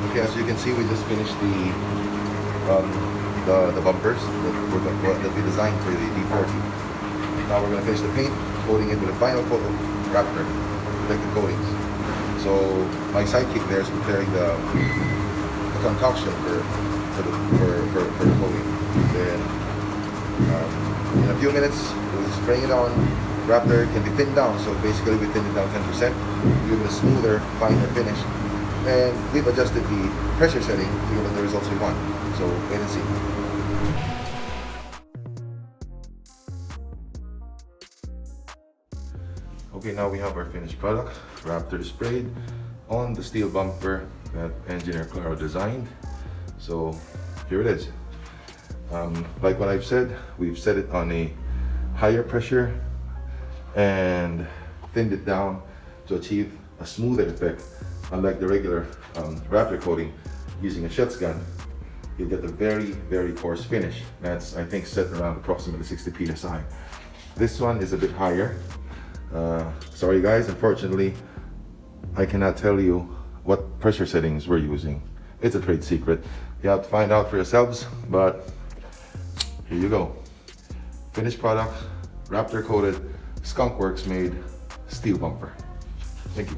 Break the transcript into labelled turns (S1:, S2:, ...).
S1: Okay, as you can see, we just finished the bumpers that we designed for the D40. Now we're going to finish the paint, coating it with a final coat of RAPTOR Protective Coatings. So my sidekick there is preparing the concoction for the coating. Then in a few minutes, we'll be spraying it on. RAPTOR can be thinned down, so basically we thinned it down 10%, give it a smoother, finer finish. And we've adjusted the pressure setting to get the results we want. So wait and see. Okay, now we have our finished product. RAPTOR sprayed on the steel bumper that engineer Claro designed. So here it is. Like what I've said, we've set it on a higher pressure and thinned it down to achieve a smoother effect. Unlike the regular RAPTOR coating using a Schutzz gun, you get a very, very coarse finish. That's, I think, set around approximately 60 psi. This one is a bit higher. Sorry guys, unfortunately, I cannot tell you what pressure settings we're using. It's a trade secret. You have to find out for yourselves, but here you go. Finished product, RAPTOR coated, Skunk Works made steel bumper. Thank you.